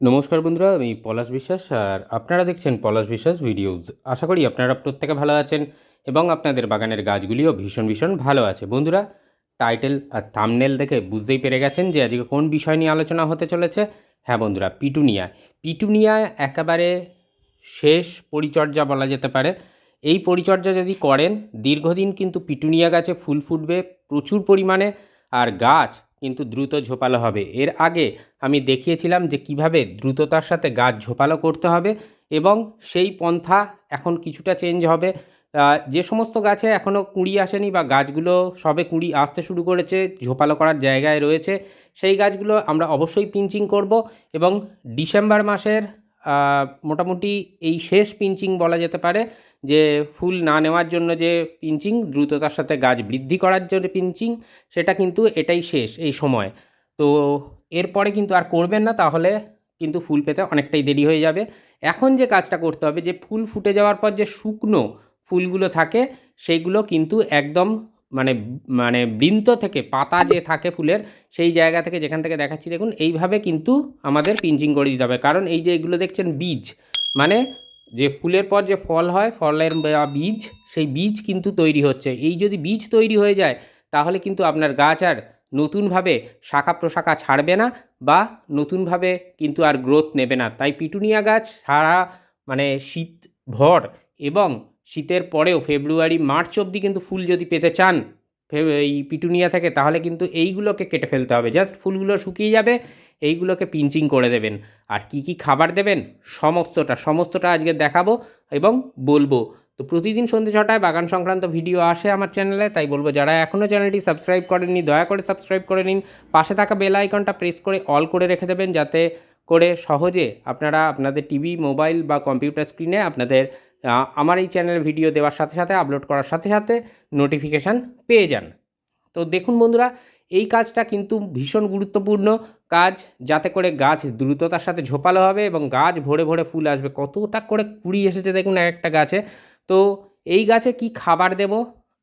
নমস্কার বন্ধুরা, আমি পলাশ বিশ্বাস আর আপনারা দেখছেন পলাশ বিশ্বাস ভিডিওস। আশা করি আপনারা প্রত্যেকে ভালো আছেন এবং আপনাদের বাগানের গাছগুলিও ভীষণ ভীষণ ভালো আছে। বন্ধুরা, টাইটেল আর থাম্বনেল দেখে বুঝতেই পেরে গেছেন যে আজকে কোন বিষয় নিয়ে আলোচনা হতে চলেছে। হ্যাঁ বন্ধুরা, পিটুনিয়া। পিটুনিয়া একেবারে শেষ পরিচর্যা বলা যেতে পারে। এই পরিচর্যা যদি করেন, দীর্ঘদিন কিন্তু পিটুনিয়া গাছে ফুল ফুটবে প্রচুর পরিমাণে, আর গাছ কিন্তু দ্রুত ঝোপালো হবে। এর আগে আমি দেখিয়েছিলাম যে কিভাবে দ্রুততার সাথে গাছ ঝোপালো করতে হবে, এবং সেই পন্থা এখন কিছুটা চেঞ্জ হবে। যে সমস্ত গাছে এখনও কুঁড়ি আসেনি বা গাছগুলো সবে কুঁড়ি আসতে শুরু করেছে, ঝোপালো করার জায়গায় রয়েছে, সেই গাছগুলো আমরা অবশ্যই পিঞ্চিং করব। এবং ডিসেম্বর মাসের মোটামুটি এই শেষ পিঞ্চিং বলা যেতে পারে, যে ফুল না নেওয়ার জন্য যে পিঞ্চিং, দ্রুততার সাথে গাছ বৃদ্ধি করার জন্য পিঞ্চিং, সেটা কিন্তু এটাই শেষ এই সময়। তো এরপরে কিন্তু আর করবেন না, তাহলে কিন্তু ফুল পেতে অনেকটাই দেরি হয়ে যাবে। এখন যে কাজটা করতে হবে, যে ফুল ফুটে যাওয়ার পর যে শুকনো ফুলগুলো থাকে, সেইগুলো কিন্তু একদম মানে মানে বৃন্ত থেকে পাতা যে থাকে ফুলের, সেই জায়গা থেকে, যেখান থেকে দেখাচ্ছি দেখুন, এইভাবে কিন্তু আমাদের পিঞ্চিং করে দিতে হবে। কারণ এই যে এগুলো দেখছেন বীজ, মানে যে ফুলের পর যে ফল হয়, ফলের বীজ, সেই বীজ কিন্তু তৈরি হচ্ছে। এই যদি বীজ তৈরি হয়ে যায়, তাহলে কিন্তু আপনার গাছ আর নতুনভাবে শাখা প্রশাখা ছাড়বে না, বা নতুনভাবে কিন্তু আর গ্রোথ নেবে না। তাই পিটুনিয়া গাছ সারা মানে শীত ভর এবং শীতের পরেও ফেব্রুয়ারি মার্চ অবধি কিন্তু ফুল যদি পেতে চান এই পিটুনিয়া থেকে, তাহলে কিন্তু এইগুলোকে কেটে ফেলতে হবে। জাস্ট ফুলগুলো শুকিয়ে যাবে, এইগুলোকে পিঞ্চিং করে দেবেন। আর কি কি খাবার দেবেন সমস্তটা আজকে দেখাবো এবং বলবো। তো প্রতিদিন সন্ধ্যে 6টায় বাগান সংক্রান্ত ভিডিও আসে আমার চ্যানেলে, তাই বলবো যারা এখনও চ্যানেলটি সাবস্ক্রাইব করেননি, দয়া করে সাবস্ক্রাইব করে নিন। পাশে থাকা বেল আইকনটা প্রেস করে অল করে রেখে দেবেন, যাতে করে সহজে আপনারা আপনাদের টিভি, মোবাইল বা কম্পিউটার স্ক্রিনে আপনাদের আমার এই চ্যানেলের ভিডিও দেওয়ার সাথে সাথে, আপলোড করার সাথে সাথে নোটিফিকেশান পেয়ে যান। তো দেখুন বন্ধুরা, এই কাজটা কিন্তু ভীষণ গুরুত্বপূর্ণ কাজ, যাতে করে গাছ দ্রুততার সাথে ঝোপালো হবে এবং গাছ ভরে ভরে ফুল আসবে। কতটা করে কুড়ি এসেছে দেখুন এক একটা গাছে। তো এই গাছে কি খাবার দেব?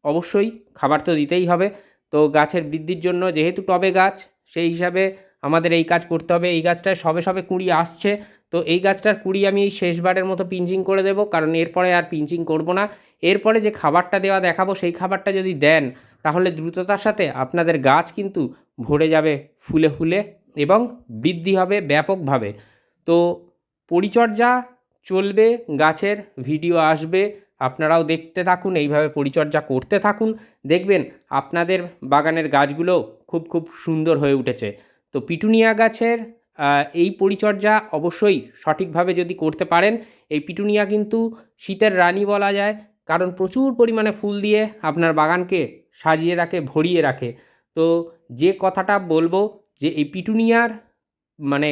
অবশ্যই খাবার তো দিতেই হবে। তো গাছের বৃদ্ধির জন্য, যেহেতু টবে গাছ, সেই হিসাবে আমাদের এই কাজ করতে হবে। এই গাছটায় সবে সবে কুঁড়ি আসছে, তো এই গাছটার কুঁড়ি আমি এই শেষবারের মতো পিঞ্চিং করে দেবো, কারণ এরপরে আর পিঞ্চিং করব না। এরপরে যে খাবারটা দেওয়া দেখাবো, সেই খাবারটা যদি দেন, তাহলে দ্রুততার সাথে আপনাদের গাছ কিন্তু ভরে যাবে ফুলে ফুলে এবং বৃদ্ধি হবে ব্যাপকভাবে। তো পরিচর্যা চলবে, গাছের ভিডিও আসবে, আপনারাও দেখতে থাকুন, এইভাবে পরিচর্যা করতে থাকুন, দেখবেন আপনাদের বাগানের গাছগুলো খুব খুব সুন্দর হয়ে উঠেছে। তো পিটুনিয়া গাছের এই পরিচর্যা অবশ্যই সঠিকভাবে যদি করতে পারেন, এই পিটুনিয়া কিন্তু শীতের রানী বলা যায়, কারণ প্রচুর পরিমাণে ফুল দিয়ে আপনার বাগানকে সাজিয়ে রাখে, ভরিয়ে রাখে। তো যে কথাটা বলবো, যে এই পিটুনিয়ার মানে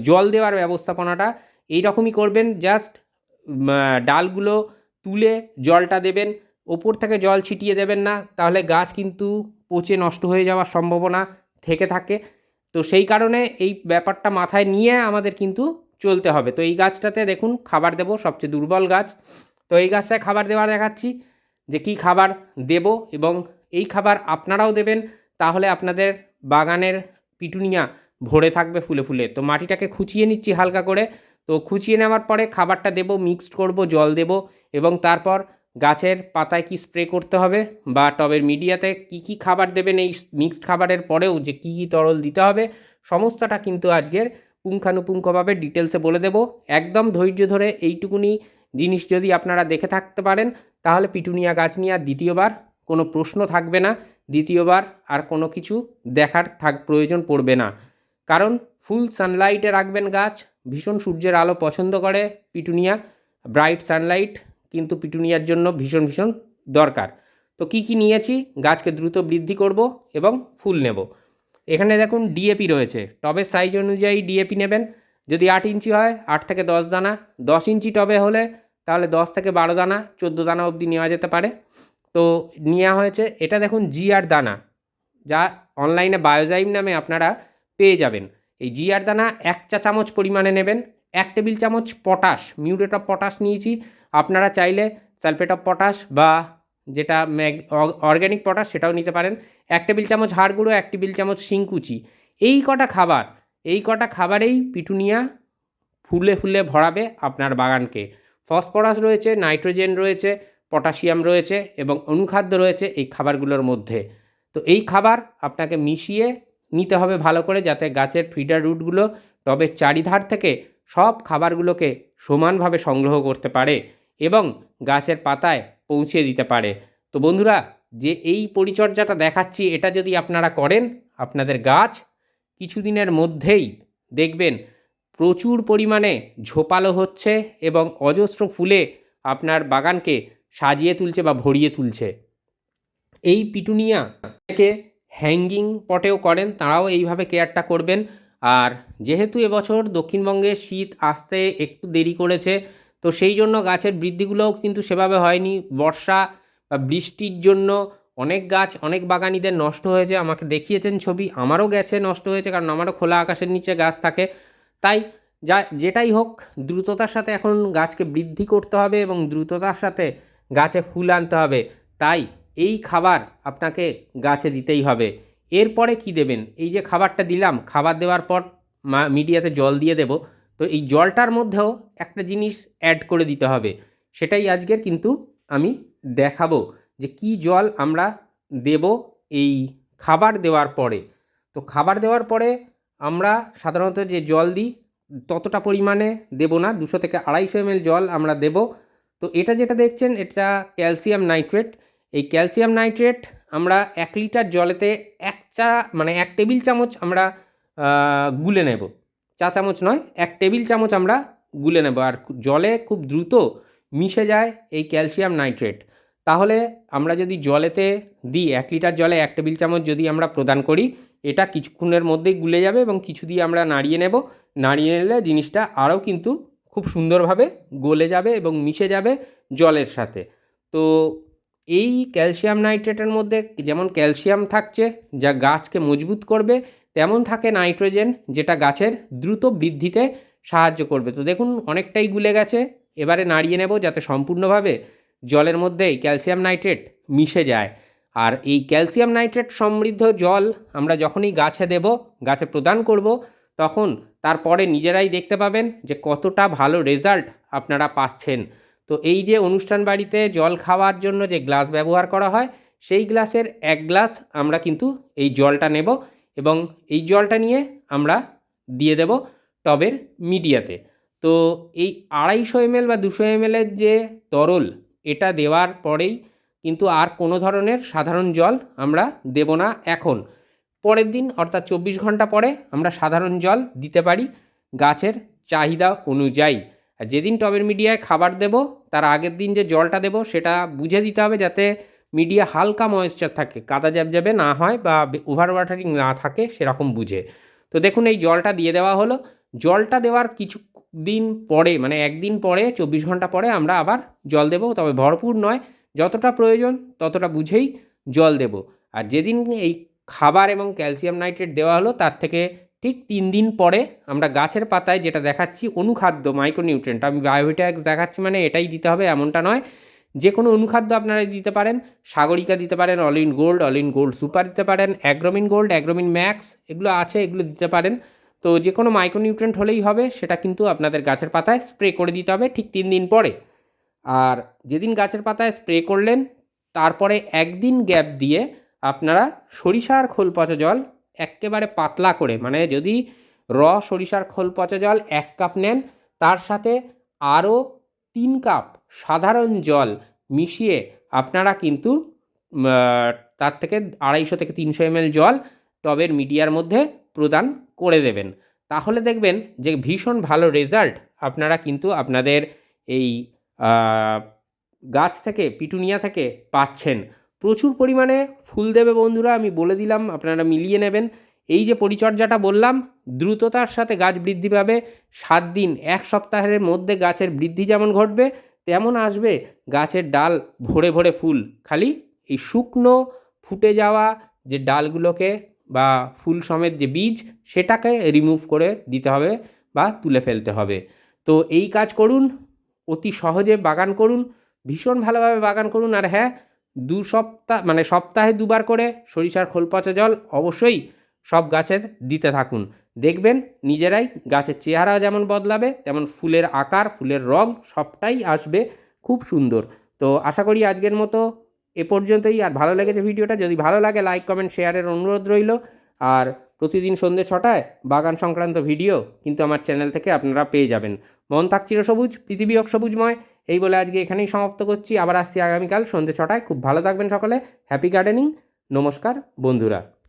জল দেওয়ার ব্যবস্থাপনাটা এই রকমই করবেন। জাস্ট ডালগুলো তুলে জলটা দেবেন, ওপর থেকে জল ছিটিয়ে দেবেন না, তাহলে গাছ কিন্তু পচে নষ্ট হয়ে যাওয়ার সম্ভাবনা থেকে থাকে। তো সেই কারণে এই ব্যাপারটা মাথায় নিয়ে আমাদের কিন্তু চলতে হবে। তো এই গাছটাতে দেখুন খাবার দেবো, সবচেয়ে দুর্বল গাছ। তো এই গাছটায় খাবার দেওয়া দেখাচ্ছি, যে কী খাবার দেব, এবং এই খাবার আপনারাও দেবেন, তাহলে আপনাদের বাগানের পিটুনিয়া ভরে থাকবে ফুলে ফুলে। তো মাটিটাকে খুঁচিয়ে নিচ্ছি হালকা করে। তো খুঁচিয়ে নেওয়ার পরে খাবারটা দেবো, মিক্সড করব, জল দেব, এবং তারপর গাছের পাতায় কি স্প্রে করতে হবে বা টবের মিডিয়াতে কি কি খাবার দেবেন, এই মিক্সড খাবারের পরেও যে কী কী তরল দিতে হবে, সমস্তটা কিন্তু আজকের পুঙ্খানুপুঙ্খভাবে ডিটেলসে বলে দেব। একদম ধৈর্য ধরে এইটুকুনি জিনিস যদি আপনারা দেখে থাকতে পারেন, তাহলে পিটুনিয়া গাছ নিয়ে আর দ্বিতীয়বার কোনো প্রশ্ন থাকবে না, দ্বিতীয়বার আর কোনো কিছু দেখার প্রয়োজন পড়বে না। কারণ ফুল সানলাইটে রাখবেন গাছ, ভীষণ সূর্যের আলো পছন্দ করে পিটুনিয়া, ব্রাইট সানলাইট কিন্তু পিটুনিয়ার জন্য ভীষণ ভীষণ দরকার। তো কি কি নিয়েছি, গাছকে দ্রুত বৃদ্ধি করব এবং ফুল নেব। এখানে দেখুন ডিএপি রয়েছে, টবের সাইজ অনুযায়ী ডিএপি নেবেন। যদি 8 ইঞ্চি হয় 8 থেকে 10 দানা, 10 ইঞ্চি টবে হলে তাহলে 10 থেকে 12 দানা, 14 দানা অবধি নেওয়া যেতে পারে। তো নেওয়া হয়েছে, এটা দেখুন জিআর দানা, যা অনলাইনে বায়োজাইম নামে আপনারা পেয়ে যাবেন। এই জিআর দানা 1 চা চামচ পরিমাণে নেবেন। 1 টেবিল চামচ পটাশ, মিউরেট অফ পটাশ নিয়েছি। আপনারা চাইলে সালফেট অফ পটাশ বা যেটা অর্গ্যানিক পটাশ সেটাও নিতে পারেন। 1 টেবিল চামচ হাড় গুঁড়ো, 1 টেবিল চামচ শিংকুচি। এই কটা খাবারেই পিটুনিয়া ফুলে ফুলে ভরাবে আপনার বাগানকে। ফসফরাস রয়েছে, নাইট্রোজেন রয়েছে, পটাশিয়াম রয়েছে এবং অনুখাদ্য রয়েছে এই খাবারগুলোর মধ্যে। তো এই খাবার আপনাকে মিশিয়ে নিতে হবে ভালো করে, যাতে গাছের ফিডার রুটগুলো টবের চারিধার থেকে সব খাবারগুলোকে সমানভাবে সংগ্রহ করতে পারে এবং গাছের পাতায় পৌঁছে দিতে পারে। তো বন্ধুরা, যে এই পরিচর্যাটা দেখাচ্ছি, এটা যদি আপনারা করেন, আপনাদের গাছ কিছুদিনের মধ্যেই দেখবেন প্রচুর পরিমাণে ঝোপালো হচ্ছে এবং অজস্র ফুলে আপনার বাগানকে সাজিয়ে তুলছে বা ভরিয়ে তুলছে। এই পিটুনিয়া থেকে হ্যাঙ্গিং পটেও করেন, তারাও এইভাবে কেয়ারটা করবেন। আর যেহেতু এবছর দক্ষিণবঙ্গে শীত আসতে একটু দেরি করেছে, তো সেই জন্য গাছের বৃদ্ধিগুলোও কিন্তু সেভাবে হয়নি। বর্ষা বা বৃষ্টির জন্য অনেক গাছ, অনেক বাগানিদের নষ্ট হয়েছে। আমাকে দেখিয়েছেন ছবি, আমারও গেছে, নষ্ট হয়েছে, কারণ আমারও খোলা আকাশের নিচে গাছ থাকে। তাই যেটাই হোক, দ্রুততার সাথে এখন গাছকে বৃদ্ধি করতে হবে এবং দ্রুততার সাথে গাছে ফুল আনতে হবে। তাই এই খাবার আপনাকে গাছে দিতেই হবে। এরপরে কি দেবেন? এই যে খাবারটা দিলাম, খাবার দেওয়ার পর মিডিয়াতে জল দিয়ে দেব। তো এই জলটার মধ্যেও একটা জিনিস অ্যাড করে দিতে হবে, সেটাই আজকের কিন্তু আমি দেখাবো যে কি জল আমরা দেব এই খাবার দেওয়ার পরে। তো খাবার দেওয়ার পরে আমরা সাধারণত যে জল দিই ততটা পরিমাণে দেব না, 200 থেকে 250 ml জল আমরা দেব। তো এটা যেটা দেখছেন, এটা ক্যালসিয়াম নাইট্রেট। এই ক্যালসিয়াম নাইট্রেট আমরা 1 লিটার জলেতে 1 টেবিল চামচ আমরা গুলে নেব। চা চামচ নয়, 1 টেবিল চামচ আমরা গুলে নেব। আর জলে খুব দ্রুত মিশে যায় এই ক্যালসিয়াম নাইট্রেট। তাহলে আমরা যদি জলেতে দিই, 1 লিটার জলে 1 টেবিল চামচ যদি আমরা প্রদান করি, এটা কিছুক্ষণের মধ্যেই গুলে যাবে এবং কিছু দিয়ে আমরা নাড়িয়ে নেব। নাড়িয়ে নিলে জিনিসটা আরও কিন্তু খুব সুন্দরভাবে গলে যাবে এবং মিশে যাবে জলের সাথে। তো এই ক্যালসিয়াম নাইট্রেটের মধ্যে যেমন ক্যালসিয়াম থাকছে যা গাছকে মজবুত করবে, তেমন থাকে নাইট্রোজেন যেটা গাছের দ্রুত বৃদ্ধিতে সাহায্য করবে। তো দেখুন অনেকটাই গুলে গেছে। এবারে নাড়িয়ে নেব যাতে সম্পূর্ণভাবে জলের মধ্যে এই ক্যালসিয়াম নাইট্রেট মিশে যায়। আর এই ক্যালসিয়াম নাইট্রেট সমৃদ্ধ জল আমরা যখনই গাছে দেব, গাছে প্রদান করব, তখন তারপরে নিজেরাই দেখতে পাবেন যে কতটা ভালো রেজাল্ট আপনারা পাচ্ছেন। তো এই যে অনুষ্ঠান বাড়িতে জল খাওয়ার জন্য যে গ্লাস ব্যবহার করা হয়, সেই গ্লাসের 1 গ্লাস আমরা কিন্তু এই জলটা নেব এবং এই জলটা নিয়ে আমরা দিয়ে দেব টবের মিডিয়াতে। তো এই 250 ml বা 200 ml এর যে তরল, এটা দেওয়ার পরেই কিন্তু আর কোনো ধরনের সাধারণ জল আমরা দেব না এখন। পরের দিন অর্থাৎ 24 ঘন্টা পরে আমরা সাধারণ জল দিতে পারি গাছের চাহিদা অনুযায়ী। আর যেদিন টবের মিডিয়ায় খাবার দেব, তার আগের দিন যে জলটা দেব সেটা বুঝে দিতে হবে, যাতে মিডিয়া হালকা ময়েশ্চার থাকে, কাদা জ্যাবজ্যাবে না হয় বা ওভার ওয়াটারিং না থাকে, সেরকম বুঝে। তো দেখুন এই জলটা দিয়ে দেওয়া হলো। জলটা দেওয়ার কিছু দিন পরে, মানে একদিন পরে, 24 ঘন্টা পরে আমরা আবার জল দেব, তবে ভরপুর নয়, যতটা প্রয়োজন ততটা বুঝেই জল দেব। আর যেদিন এই খাবার এবং ক্যালসিয়াম নাইট্রেট দেওয়া হলো, তার থেকে ঠিক 3 দিন পরে আমরা গাছের পাতায় যেটা দেখাচ্ছি অনুখাদ্য, মাইক্রোনিউট্রিয়েন্ট, আমি বায়োভিটা-এক্স দেখাচ্ছি মানে এটাই দিতে হবে এমনটা নয়, যে কোনো অনুখাদ্য আপনারা দিতে পারেন। সাগরিকা দিতে পারেন, অল ইন গোল্ড সুপার দিতে পারেন, অ্যাগ্রোমিন গোল্ড, অ্যাগ্রোমিন ম্যাক্স, এগুলো আছে, এগুলো দিতে পারেন। তো যে কোনো মাইক্রোনিউট্রিয়েন্ট হলেই হবে, সেটা কিন্তু আপনাদের গাছের পাতায় স্প্রে করে দিতে হবে ঠিক 3 দিন পরে। আর যেদিন গাছের পাতায় স্প্রে করলেন, তারপরে 1 দিন গ্যাপ দিয়ে আপনারা সরিষার খোল পচা জল এক্কেবারে পাতলা করে, মানে যদি সরিষার খোল পচা জল 1 কাপ নেন, তার সাথে আরও 3 কাপ সাধারণ জল মিশিয়ে আপনারা কিন্তু তার থেকে 250 থেকে 300 ml জল টবের মিডিয়ার মধ্যে প্রদান করে দেবেন। তাহলে দেখবেন যে ভীষণ ভালো রেজাল্ট আপনারা কিন্তু আপনাদের এই গাছ থেকে, পিটুনিয়া থেকে পাচ্ছেন। প্রচুর পরিমাণে ফুল দেবে বন্ধুরা, আমি বলে দিলাম, আপনারা মিলিয়ে নেবেন। এই যে পরিচর্যাটা বললাম, দ্রুততার সাথে গাছ বৃদ্ধি পাবে। 7 দিন, 1 সপ্তাহের মধ্যে গাছের বৃদ্ধি যেমন ঘটবে, তেমন আসবে গাছের ডাল ভরে ভরে ফুল। খালি এই শুকনো ফুটে যাওয়া যে ডালগুলোকে বা ফুল সমেত যে বীজ, সেটাকে রিমুভ করে দিতে হবে বা তুলে ফেলতে হবে। তো এই কাজ করুন, অতি সহজে বাগান করুন, ভীষণ ভালোভাবে বাগান করুন। আর হ্যাঁ, 2 সপ্তাহ, মানে সপ্তাহে 2 বার করে সরিষার খোল পচা জল অবশ্যই সব গাছের দিতে থাকুন। দেখবেন নিজেরাই গাছের চেহারা যেমন বদলাবে, তেমন ফুলের আকার, ফুলের রং সবটাই আসবে খুব সুন্দর। তো আশা করি আজকের মতো এ পর্যন্তই। আর ভালো লেগেছে ভিডিওটা, যদি ভালো লাগে লাইক, কমেন্ট, শেয়ারের অনুরোধ রইল। আর প্রতিদিন সন্ধ্যে 6টায় বাগান সংক্রান্ত ভিডিও কিন্তু আমার চ্যানেল থেকে আপনারা পেয়ে যাবেন। মন থাক চিরসবুজ, পৃথিবী হোক সবুজময়, এই বলে আজকে এখানেই সমাপ্ত করছি। আবার আসছি আগামীকাল সন্ধ্যে 6টায়। খুব ভালো থাকবেন সকলে। Happy gardening. নমস্কার বন্ধুরা।